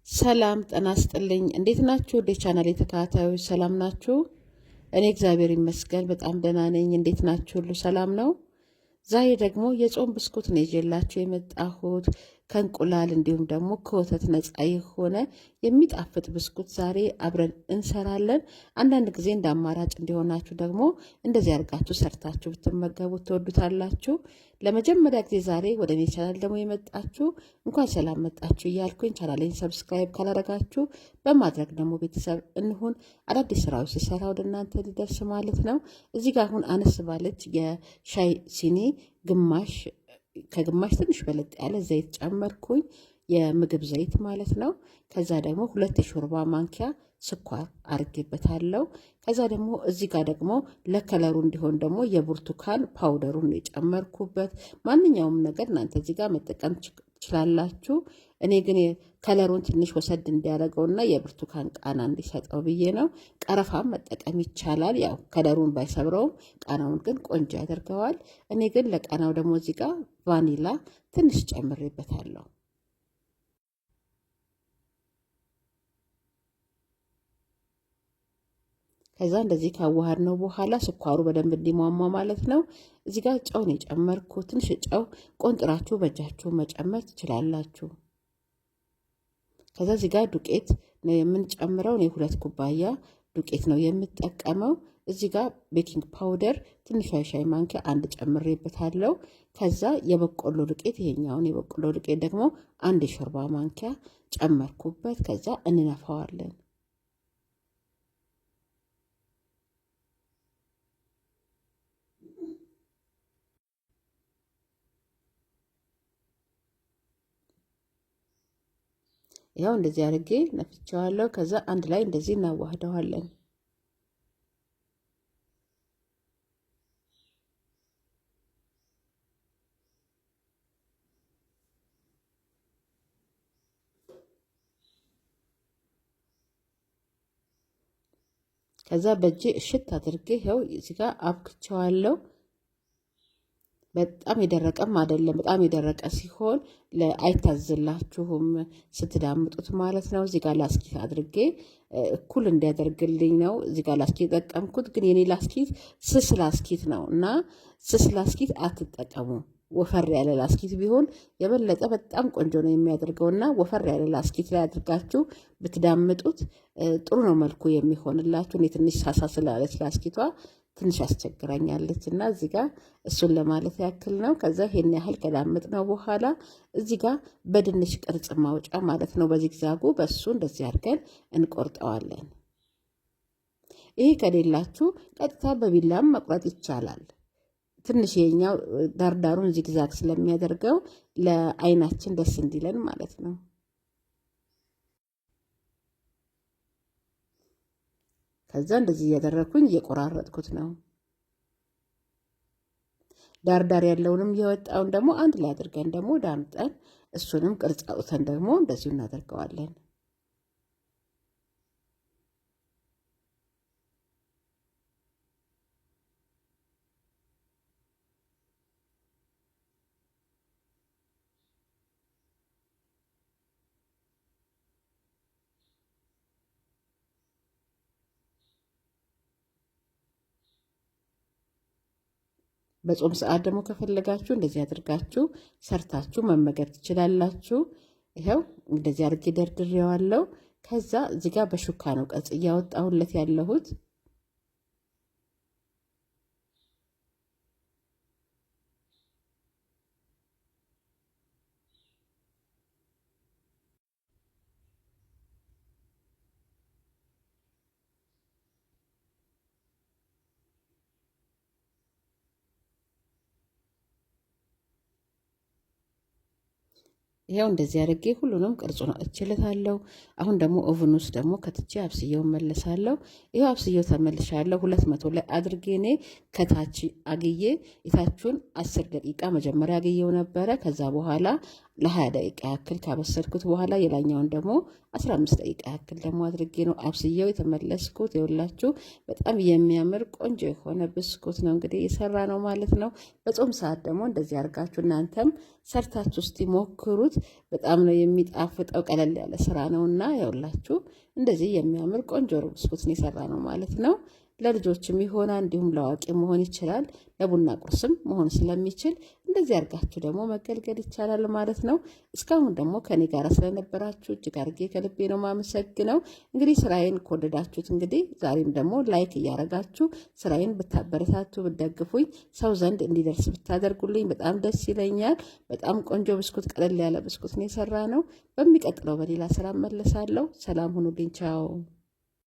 ሰላም ጤና ይስጥልኝ። እንዴት ናችሁ? ወደ ቻናል የተከታታዮች ሰላም ናችሁ? እኔ እግዚአብሔር ይመስገን በጣም ደህና ነኝ። እንዴት ናችሁ? ሁሉ ሰላም ነው? ዛሬ ደግሞ የጾም ብስኩት ነው ይዤላችሁ የመጣሁት ከእንቁላል እንዲሁም ደግሞ ከወተት ነፃ የሆነ የሚጣፍጥ ብስኩት ዛሬ አብረን እንሰራለን። አንዳንድ ጊዜ እንደ አማራጭ እንዲሆናችሁ ደግሞ እንደዚህ አድርጋችሁ ሰርታችሁ ብትመገቡ ትወዱታላችሁ። ለመጀመሪያ ጊዜ ዛሬ ወደ እኔ ቻናል ደግሞ የመጣችሁ እንኳን ሰላም መጣችሁ እያልኩኝ ቻናሌን ሰብስክራይብ ካላረጋችሁ በማድረግ ደግሞ ቤተሰብ እንሁን። አዳዲስ ስራዎች ሲሰራ ወደ እናንተ ሊደርስ ማለት ነው። እዚህ ጋር አሁን አነስ ባለች የሻይ ሲኒ ከግማሽ ትንሽ በለጥ ያለ ዘይት ጨመርኩኝ፣ የምግብ ዘይት ማለት ነው። ከዛ ደግሞ 2 የሾርባ ማንኪያ ስኳር አርጌበታለሁ። ከዛ ደግሞ እዚህ ጋር ደግሞ ለከለሩ እንዲሆን ደግሞ የብርቱካን ፓውደሩን የጨመርኩበት። ማንኛውም ነገር እናንተ እዚህ ጋር መጠቀም ትችላላችሁ። እኔ ግን ከለሩን ትንሽ ወሰድ እንዲያደርገውና የብርቱካን ቃና እንዲሰጠው ብዬ ነው። ቀረፋም መጠቀም ይቻላል። ያው ከለሩን ባይሰብረውም ቃናውን ግን ቆንጆ ያደርገዋል። እኔ ግን ለቃናው ደግሞ እዚህ ጋር ቫኒላ ትንሽ ጨምሬበታለሁ። ከዛ እንደዚህ ካዋሃድ ነው በኋላ ስኳሩ በደንብ እንዲሟሟ ማለት ነው። እዚህ ጋር ጨው ነው የጨመርኩ። ትንሽ ጨው ቆንጥራችሁ በእጃችሁ መጨመር ትችላላችሁ። ከዛ እዚህ ጋር ዱቄት ነው የምንጨምረው። እኔ 2 ኩባያ ዱቄት ነው የምጠቀመው። እዚህ ጋር ቤኪንግ ፓውደር ትንሿ የሻይ ማንኪያ 1 ጨምሬበታለሁ። ከዛ የበቆሎ ዱቄት ይሄኛውን የበቆሎ ዱቄት ደግሞ 1 የሾርባ ማንኪያ ጨመርኩበት። ከዛ እንነፋዋለን። ያው እንደዚህ አድርጌ ነፍቼዋለሁ። ከዛ አንድ ላይ እንደዚህ እናዋህደዋለን። ከዛ በእጄ እሽት አድርጌ ይኸው እዚህ ጋር አብክቸዋለሁ። በጣም የደረቀም አይደለም። በጣም የደረቀ ሲሆን አይታዝላችሁም ስትዳምጡት ማለት ነው። እዚህ ጋር ላስኪት አድርጌ እኩል እንዲያደርግልኝ ነው እዚህ ጋር ላስኪት የጠቀምኩት። ግን የኔ ላስኪት ስስ ላስኪት ነው እና ስስ ላስኪት አትጠቀሙ። ወፈር ያለ ላስኪት ቢሆን የበለጠ በጣም ቆንጆ ነው የሚያደርገው እና ወፈር ያለ ላስኪት ላይ አድርጋችሁ ብትዳምጡት ጥሩ ነው መልኩ የሚሆንላችሁ። እኔ ትንሽ ሳሳ ስላለች ላስኪቷ ትንሽ አስቸግራኛለች እና እዚህ ጋር እሱን ለማለት ያክል ነው። ከዛ ይሄን ያህል ከዳምጥ ነው በኋላ እዚህ ጋር በድንች ቅርጽ ማውጫ ማለት ነው በዚግዛጉ በሱ እንደዚህ አድርገን እንቆርጠዋለን። ይሄ ከሌላችሁ ቀጥታ በቢላም መቁረጥ ይቻላል። ትንሽ የኛው ዳርዳሩን ዚግዛግ ስለሚያደርገው ለአይናችን ደስ እንዲለን ማለት ነው። ከዛ እንደዚህ እያደረኩኝ እየቆራረጥኩት ነው። ዳርዳር ያለውንም የወጣውን ደግሞ አንድ ላይ አድርገን ደግሞ ዳምጠን እሱንም ቅርጽ አውጥተን ደግሞ እንደዚሁ እናደርገዋለን። በጾም ሰዓት ደግሞ ከፈለጋችሁ እንደዚህ አድርጋችሁ ሰርታችሁ መመገብ ትችላላችሁ። ይኸው እንደዚህ አድርጌ ደርድሬዋለሁ። ከዛ እዚህ ጋር በሹካ ነው ቅርጽ እያወጣሁለት ያለሁት። ይሄው እንደዚህ አድርጌ ሁሉንም ቅርጹን እችልታለሁ። አሁን ደግሞ ኦቭን ውስጥ ደግሞ ከትቼ አብስየው መለሳለሁ። ይሄው አብስየው ተመልሻለሁ። 200 ላይ አድርጌ እኔ ከታች አግዬ የታቹን 10 ደቂቃ መጀመሪያ አግዬው ነበረ። ከዛ በኋላ ለ20 ደቂቃ ያክል ካበሰልኩት በኋላ የላኛውን ደግሞ 15 ደቂቃ ያክል ደግሞ አድርጌ ነው አብስየው የተመለስኩት። የሁላችሁ በጣም የሚያምር ቆንጆ የሆነ ብስኩት ነው እንግዲህ የሰራ ነው ማለት ነው። በጾም ሰዓት ደግሞ እንደዚህ አድርጋችሁ እናንተም ሰርታችሁ ውስጥ ሞክሩት። በጣም ነው የሚጣፍጠው። ቀለል ያለ ስራ ነውና የሁላችሁ እንደዚህ የሚያምር ቆንጆ ብስኩት ነው የሰራ ነው ማለት ነው። ለልጆችም ይሆናል እንዲሁም ለአዋቂ መሆን ይችላል። ለቡና ቁርስም መሆን ስለሚችል እንደዚህ አድርጋችሁ ደግሞ መገልገል ይቻላል ማለት ነው። እስካሁን ደግሞ ከኔ ጋር ስለነበራችሁ እጅግ አድርጌ ከልቤ ነው ማመሰግነው። እንግዲህ ስራዬን ከወደዳችሁት እንግዲህ ዛሬም ደግሞ ላይክ እያደረጋችሁ ስራዬን ብታበረታቱ ብትደግፉኝ፣ ሰው ዘንድ እንዲደርስ ብታደርጉልኝ በጣም ደስ ይለኛል። በጣም ቆንጆ ብስኩት፣ ቀለል ያለ ብስኩት ነው የሰራ ነው። በሚቀጥለው በሌላ ስራ እመለሳለሁ። ሰላም ሁኑልኝ። ቻው